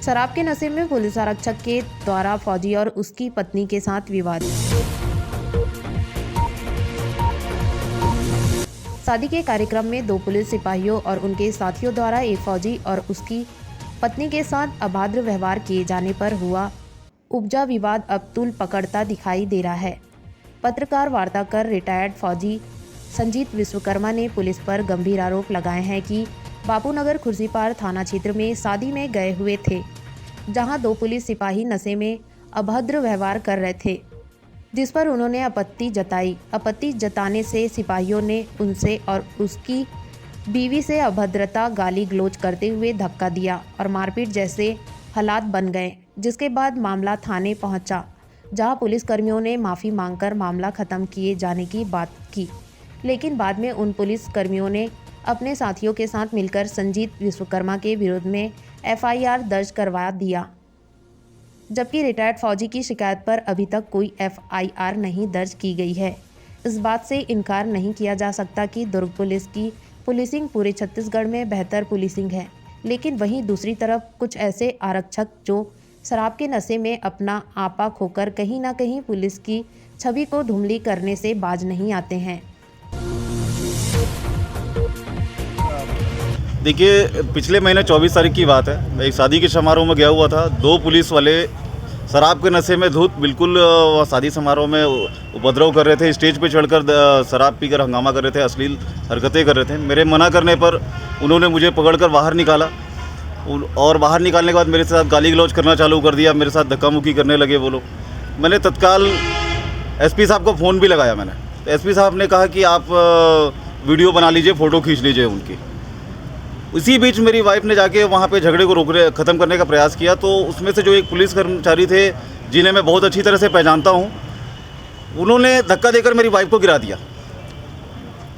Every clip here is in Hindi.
शराब के नशे में पुलिस आरक्षक के द्वारा फौजी और उसकी पत्नी के साथ विवाद। शादी के कार्यक्रम में 2 पुलिस सिपाहियों और उनके साथियों द्वारा एक फौजी और उसकी पत्नी के साथ अभद्र व्यवहार किए जाने पर हुआ उपजा विवाद अब तूल पकड़ता दिखाई दे रहा है। पत्रकार वार्ता कर रिटायर्ड फौजी संजीत विश्वकर्मा ने पुलिस पर गंभीर आरोप लगाए हैं कि बापूनगर खुर्सीपार थाना क्षेत्र में शादी में गए हुए थे, जहां 2 पुलिस सिपाही नशे में अभद्र व्यवहार कर रहे थे, जिस पर उन्होंने आपत्ति जताई। आपत्ति जताने से सिपाहियों ने उनसे और उसकी बीवी से अभद्रता गाली गलौज करते हुए धक्का दिया और मारपीट जैसे हालात बन गए, जिसके बाद मामला थाने पहुंचा, जहां पुलिसकर्मियों ने माफ़ी मांगकर मामला ख़त्म किए जाने की बात की। लेकिन बाद में उन पुलिसकर्मियों ने अपने साथियों के साथ मिलकर संजीत विश्वकर्मा के विरोध में FIR दर्ज करवा दिया, जबकि रिटायर्ड फौजी की शिकायत पर अभी तक कोई FIR नहीं दर्ज की गई है। इस बात से इनकार नहीं किया जा सकता कि दुर्ग पुलिस की पुलिसिंग पूरे छत्तीसगढ़ में बेहतर पुलिसिंग है, लेकिन वहीं दूसरी तरफ कुछ ऐसे आरक्षक जो शराब के नशे में अपना आपा खोकर कहीं ना कहीं पुलिस की छवि को धुंधली करने से बाज नहीं आते हैं। देखिए, पिछले महीने 24 तारीख की बात है। मैं एक शादी के समारोह में गया हुआ था। 2 पुलिस वाले शराब के नशे में धुत बिल्कुल शादी समारोह में उपद्रव कर रहे थे। स्टेज पे चढ़कर शराब पीकर हंगामा कर रहे थे, अश्लील हरकतें कर रहे थे। मेरे मना करने पर उन्होंने मुझे पकड़कर बाहर निकाला और बाहर निकालने के बाद मेरे साथ गाली गलौज करना चालू कर दिया। मेरे साथ धक्का मुक्की करने लगे वो लोग। मैंने तत्काल SP साहब को फ़ोन भी लगाया मैंने। तो SP साहब ने कहा कि आप वीडियो बना लीजिए, फ़ोटो खींच लीजिए उनकी। इसी बीच मेरी वाइफ ने जाके वहाँ पे झगड़े को ख़त्म करने का प्रयास किया। तो उसमें से जो एक पुलिस कर्मचारी थे, जिन्हें मैं बहुत अच्छी तरह से पहचानता हूँ, उन्होंने धक्का देकर मेरी वाइफ को गिरा दिया।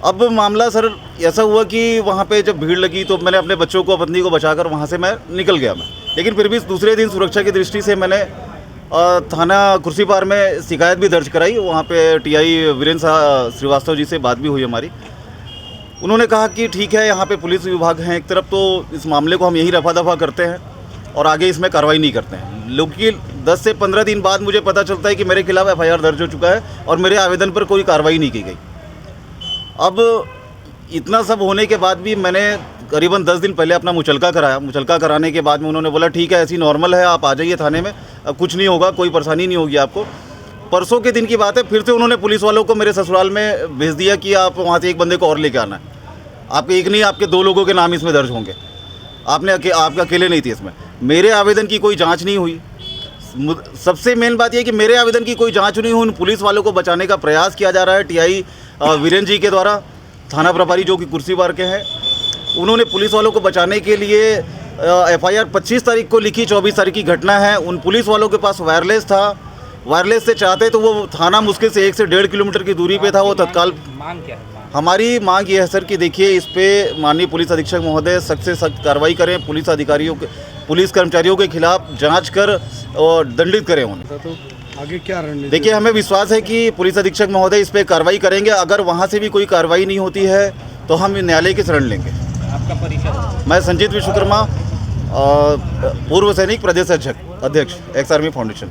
अब मामला सर ऐसा हुआ कि वहाँ पे जब भीड़ लगी तो मैंने अपने बच्चों को, पत्नी को बचाकर वहाँ से मैं निकल गया मैं। लेकिन फिर भी दूसरे दिन सुरक्षा की दृष्टि से मैंने थाना खुर्सीपार में शिकायत भी दर्ज कराई। वहाँ पे TI वीरेंद्र श्रीवास्तव जी से बात भी हुई हमारी। उन्होंने कहा कि ठीक है, यहाँ पे पुलिस विभाग हैं एक तरफ, तो इस मामले को हम यहीं रफा दफा करते हैं और आगे इसमें कार्रवाई नहीं करते हैं। लेकिन 10 से 15 दिन बाद मुझे पता चलता है कि मेरे खिलाफ FIR दर्ज हो चुका है और मेरे आवेदन पर कोई कार्रवाई नहीं की गई। अब इतना सब होने के बाद भी मैंने करीबन 10 दिन पहले अपना मुचलका कराया। मुचलका कराने के बाद में उन्होंने बोला ठीक है, ऐसी नॉर्मल है, आप आ जाइए थाने में, अब कुछ नहीं होगा, कोई परेशानी नहीं होगी आपको। परसों के दिन की बात है, फिर से उन्होंने पुलिस वालों को मेरे ससुराल में भेज दिया कि आप वहाँ से एक बंदे को और लेके आना है। आपके एक नहीं, आपके 2 लोगों के नाम इसमें दर्ज होंगे। आपका अकेले नहीं थे इसमें। मेरे आवेदन की कोई जाँच नहीं हुई। सबसे मेन बात यह कि मेरे आवेदन की कोई जाँच नहीं हुई। उन पुलिस वालों को बचाने का प्रयास किया जा रहा है TI वीरेंद्र जी के द्वारा, थाना प्रभारी जो कि खुर्सीपार के हैं। उन्होंने पुलिस वालों को बचाने के लिए FIR 25 तारीख को लिखी। 24 तारीख की घटना है। उन पुलिस वालों के पास वायरलेस था। वायरलेस से चाहते तो वो थाना मुश्किल से 1 से 1.5 किलोमीटर की दूरी पे था। वो तत्काल मांग क्या है? हमारी मांग ये है सर कि देखिए, इस पे माननीय पुलिस अधीक्षक महोदय सख्त से सख्त कार्रवाई करें। पुलिस अधिकारियों के, पुलिस कर्मचारियों के खिलाफ जांच कर और दंडित करें उन्हें। तो आगे क्या रणनीति? देखिए, हमें विश्वास है कि पुलिस अधीक्षक महोदय इस पे कार्रवाई करेंगे। अगर वहाँ से भी कोई कार्रवाई नहीं होती है तो हम न्यायालय की शरण लेंगे। आपका परिचय? मैं संजीत विश्वकर्मा, पूर्व सैनिक, प्रदेश अध्यक्ष, एक्स आर्मी फाउंडेशन।